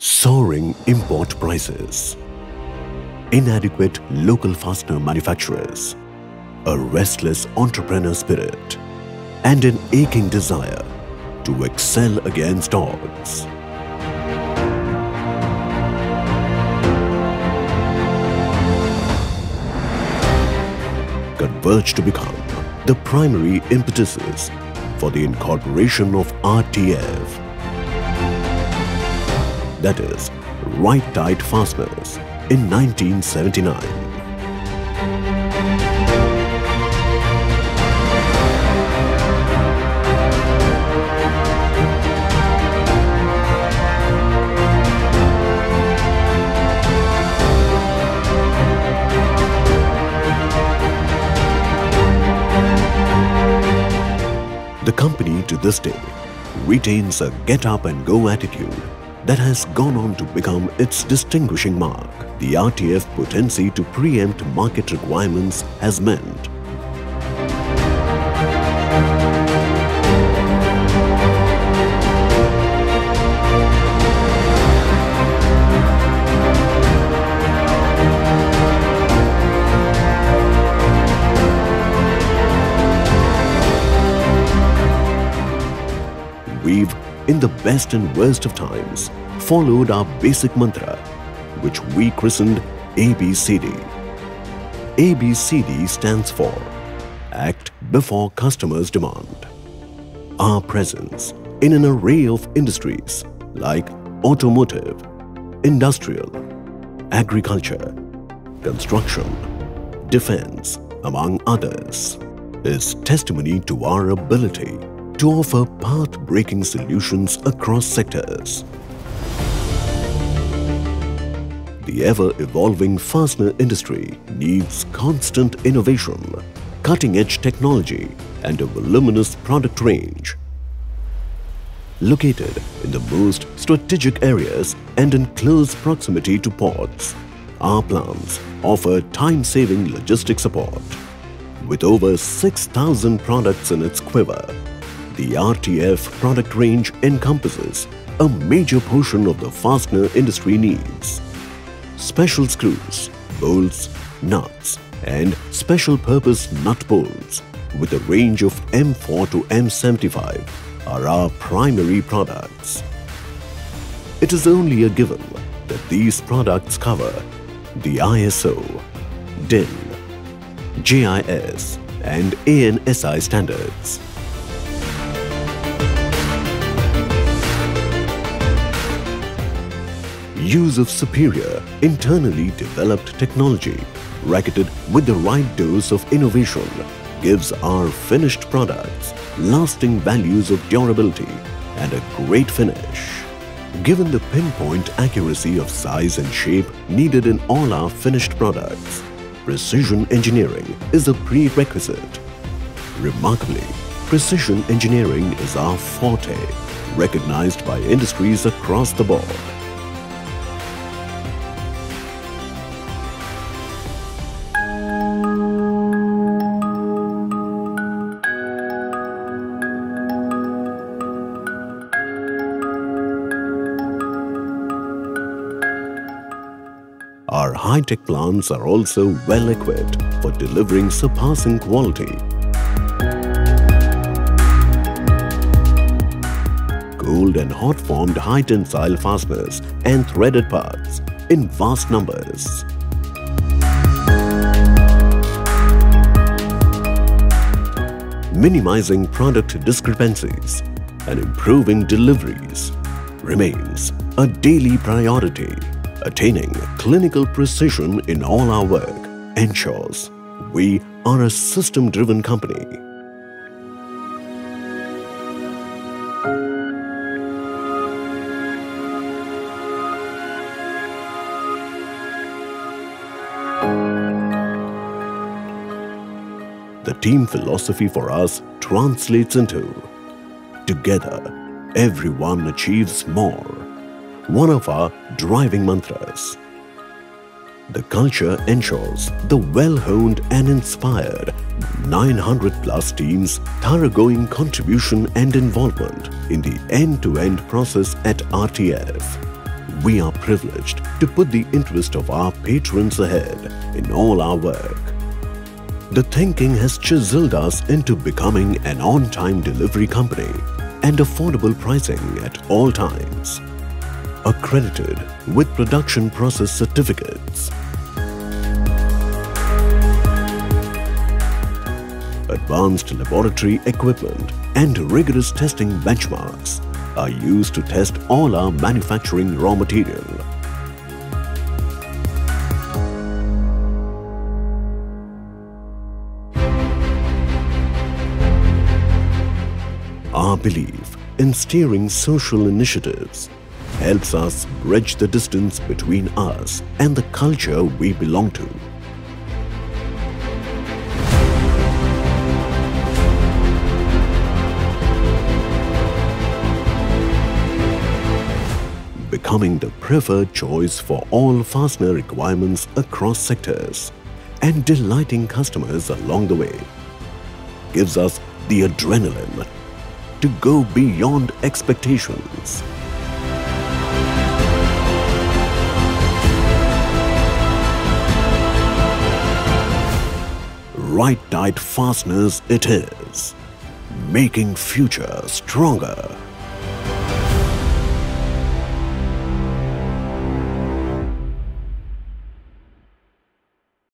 Soaring import prices, inadequate local fastener manufacturers, a restless entrepreneur spirit, and an aching desire to excel against odds. Converge to become the primary impetuses for the incorporation of RTF, that is, Right Tight Fasteners, in 1979. The company to this day retains a get-up-and-go attitude that has gone on to become its distinguishing mark. The RTF potency to preempt market requirements has meant we've, in the best and worst of times, followed our basic mantra, which we christened ABCD. ABCD stands for Act Before Customers Demand. Our presence in an array of industries like automotive, industrial, agriculture, construction, defense, among others, is testimony to our ability to offer path-breaking solutions across sectors. The ever-evolving fastener industry needs constant innovation, cutting-edge technology, and a voluminous product range. Located in the most strategic areas and in close proximity to ports, our plants offer time-saving logistics support. With over 6,000 products in its quiver, the RTF product range encompasses a major portion of the fastener industry needs. Special screws, bolts, nuts, and special purpose nut bolts with a range of M4 to M75 are our primary products. It is only a given that these products cover the ISO, DIN, JIS, and ANSI standards. Use of superior, internally developed technology, bracketed with the right dose of innovation, gives our finished products lasting values of durability and a great finish. Given the pinpoint accuracy of size and shape needed in all our finished products, precision engineering is a prerequisite. Remarkably, precision engineering is our forte, recognized by industries across the board. Our high-tech plants are also well-equipped for delivering surpassing quality. Cold and hot-formed high-tensile fasteners and threaded parts in vast numbers. Minimizing product discrepancies and improving deliveries remains a daily priority. Attaining clinical precision in all our work ensures we are a system-driven company. The team philosophy for us translates into together, everyone achieves more. One of our driving mantras. The culture ensures the well-honed and inspired 900-plus teams' thoroughgoing contribution and involvement in the end-to-end process at RTF. We are privileged to put the interest of our patrons ahead in all our work. The thinking has chiseled us into becoming an on-time delivery company and affordable pricing at all times. Accredited with production process certificates. Advanced laboratory equipment and rigorous testing benchmarks are used to test all our manufacturing raw material. Our belief in steering social initiatives helps us bridge the distance between us and the culture we belong to. Becoming the preferred choice for all fastener requirements across sectors and delighting customers along the way gives us the adrenaline to go beyond expectations. Right Tight Fasteners it is, making future stronger.